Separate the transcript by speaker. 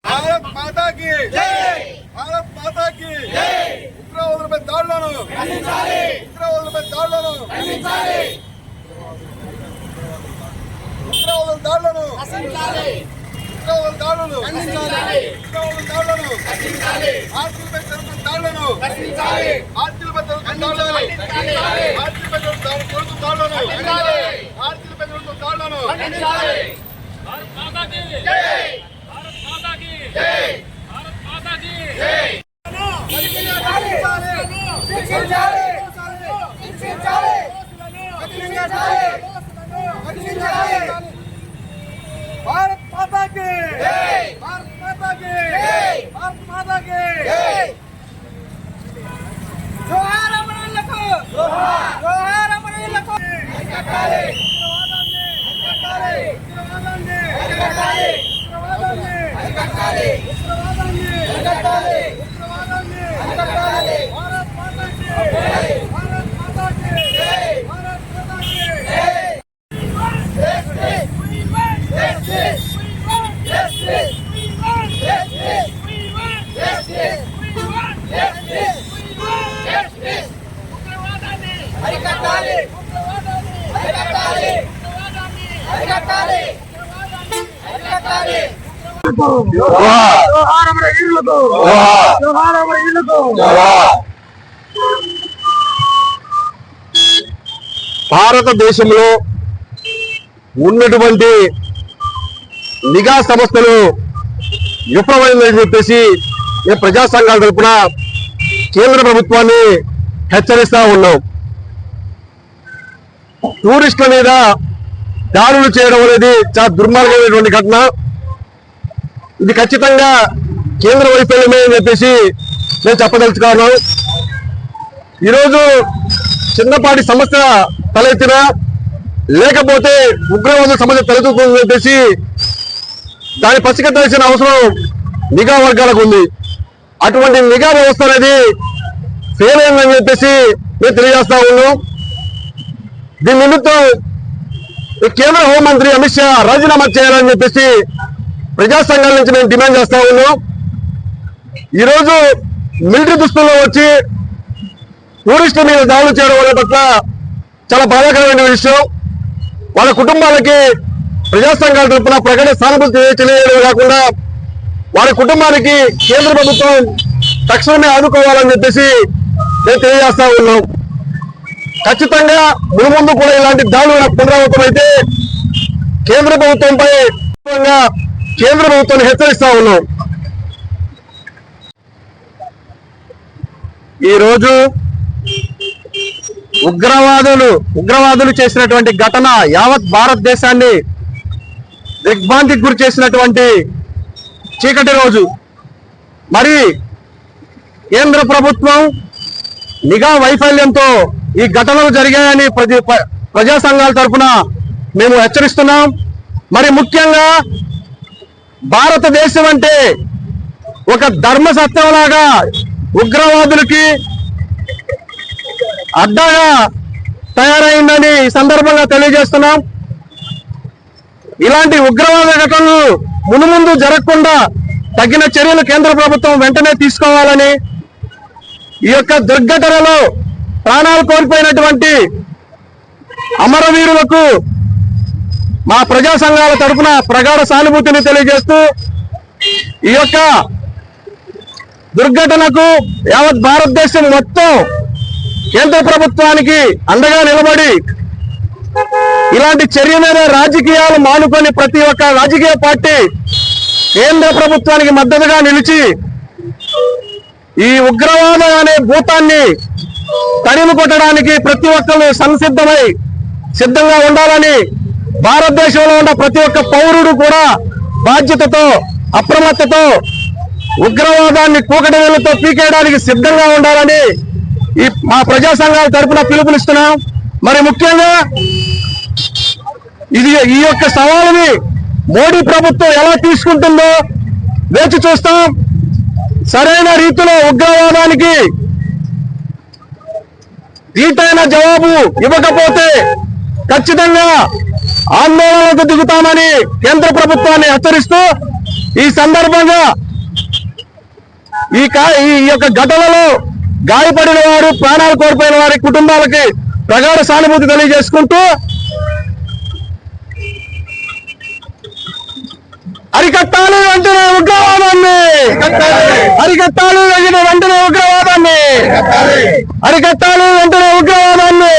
Speaker 1: भारत माता की जय, भारत माता की जय। ఉగ్రవాదులపై దాడులను ఖండించాలి, ఉగ్రవాదులపై దాడులను ఖండించాలి, ఉగ్రవాదుల దాడులను ఖండించాలి, ఉగ్రవాదుల దాడులను ఖండించాలి, ఉగ్రవాదుల దాడులను ఖండించాలి, ఆర్టీలపై జరుగుతున్న దాడులను ఖండించాలి, ఆర్టీలపై జరుగుతున్న దాడులను ఖండించాలి, ఆర్టీలపై జరుగుతున్న దాడులను ఖండించాలి, ఆర్టీలపై జరుగుతున్న దాడులను ఖండించాలి। భారత్ మాతా की जय, भारत माता की जय, भारत माता की जय। भारत माता की जय, भारत माता की जय, भारत माता की जय। जोहार अमरुल्लाको, जोहार, जोहार अमरुल्लाको। हरिकट्टाले, हरिकट्टाले, हरिकट्टाले, हरिकट्टाले, हरिकट्टाले, हरिकट्टाले, हरिकट्टाले। भारत माता की जय, भारत माता की जय, भारत माता की जय। Justice, we want justice, we want justice, we want justice, we want justice, we want justice, we want justice. ఉగ్రవాదాన్ని అరికట్టాలి, ఉగ్రవాదాన్ని అరికట్టాలి, ఉగ్రవాదాన్ని అరికట్టాలి, ఉగ్రవాదాన్ని అరికట్టాలి। జోహార్ అమర వీరులకు, జోహార్ అమర వీరులకు, జోహార్।
Speaker 2: భారతదేశంలో ఉన్నటువంటి నిఘా సంస్థలు విఫలమైందని చెప్పేసి ప్రజా సంఘాల తరపున కేంద్ర ప్రభుత్వాన్ని హెచ్చరిస్తా ఉన్నాం। టూరిస్టుల మీద దాడులు చేయడం అనేది చాలా దుర్మార్గమైనటువంటి ఘటన। ఇది ఖచ్చితంగా కేంద్ర వైఫల్యమే అని చెప్పేసి నేను చెప్పదలుచుకున్నాను। ఈరోజు చిన్నపాటి సమస్య తలెత్తినా లేకపోతే ఉగ్రవాద సమస్య తలెత్తుతుందని చెప్పేసి దాన్ని పసిగట్టాల్సిన అవసరం నిఘా వర్గాలకు ఉంది। అటువంటి నిఘా వ్యవస్థ అనేది ఫెయిల్ అయిందని చెప్పేసి మేము తెలియజేస్తా ఉన్నాం। దీని నిమిత్తం కేంద్ర హోంమంత్రి అమిత్ షా రాజీనామా చేయాలని చెప్పేసి ప్రజా సంఘాల నుంచి మేము డిమాండ్ చేస్తా ఉన్నాం। ఈరోజు మిలిటరీ దుస్తుల్లో వచ్చి టూరిస్టుల మీద దాడులు చేయడం వల్ల పట్ల చాలా బాధాకరమైన విషయం। వాళ్ళ కుటుంబాలకి ప్రజా సంఘాల తరఫున ప్రకటన సానుభూతి తెలియజేయడం కాకుండా వారి కుటుంబానికి కేంద్ర ప్రభుత్వం తక్షణమే ఆదుకోవాలని చెప్పేసి మేము తెలియజేస్తా ఉన్నాం। ఖచ్చితంగా మునుముందు కూడా ఇలాంటి దాడులు పునరావృతం అయితే కేంద్ర ప్రభుత్వంపై కేంద్ర ప్రభుత్వాన్ని హెచ్చరిస్తా ఉన్నాం। ఈరోజు ఉగ్రవాదులు చేసినటువంటి ఘటన యావత్ భారతదేశాన్ని దిగ్భ్రాంతికి గురి చేసినటువంటి చీకటి రోజు। మరి కేంద్ర ప్రభుత్వం నిఘా వైఫల్యంతో ఈ ఘటనలు జరిగాయని ప్రజా సంఘాల తరఫున మేము హెచ్చరిస్తున్నాం। మరి ముఖ్యంగా భారతదేశం అంటే ఒక ధర్మసత్యంలాగా ఉగ్రవాదులకి అడ్డాగా తయారైందని ఈ సందర్భంగా తెలియజేస్తున్నాం। ఇలాంటి ఉగ్రవాద ఘటనలు మునుముందు జరగకుండా తగిన చర్యలు కేంద్ర ప్రభుత్వం వెంటనే తీసుకోవాలని, ఈ యొక్క దుర్ఘటనలో ప్రాణాలు కోల్పోయినటువంటి అమరవీరులకు మా ప్రజా సంఘాల తరఫున ప్రగాఢ సానుభూతిని తెలియజేస్తూ ఈ యొక్క దుర్ఘటనకు యావత్ భారతదేశం మొత్తం కేంద్ర ప్రభుత్వానికి అండగా నిలబడి ఇలాంటి చర్య మీద రాజకీయాలు మానుకొని ప్రతి ఒక్క రాజకీయ పార్టీ కేంద్ర ప్రభుత్వానికి మద్దతుగా నిలిచి ఈ ఉగ్రవాదం అనే భూతాన్ని తరిమి కొట్టడానికి ప్రతి ఒక్కరు సిద్ధంగా ఉండాలని, భారతదేశంలో ఉన్న ప్రతి ఒక్క పౌరుడు కూడా బాధ్యతతో అప్రమత్తతో ఉగ్రవాదాన్ని కూకటవేళ్లతో పీకేయడానికి సిద్ధంగా ఉండాలని మా ప్రజా సంఘాల తరఫున పిలుపునిస్తున్నాం। మరి ముఖ్యంగా ఈ యొక్క సవాలుని మోడీ ప్రభుత్వం ఎలా తీసుకుంటుందో వేచి చూస్తాం। సరైన రీతిలో ఉగ్రవాదానికి దీటైన జవాబు ఇవ్వకపోతే ఖచ్చితంగా ఆందోళనకు దిగుతామని కేంద్ర ప్రభుత్వాన్ని హెచ్చరిస్తూ ఈ సందర్భంగా ఈ యొక్క ఘటనలో గాయపడిన వారు, ప్రాణాలు కోల్పోయిన వారి కుటుంబాలకి ప్రగాఢ సానుభూతి తెలియజేసుకుంటూ అరికట్టాలి వెంటనే ఉగ్రవాదాన్ని, అరికట్టాలి వెంటనే ఉగ్రవాదాన్ని, అరికట్టాలి వెంటనే ఉగ్రవాదాన్ని.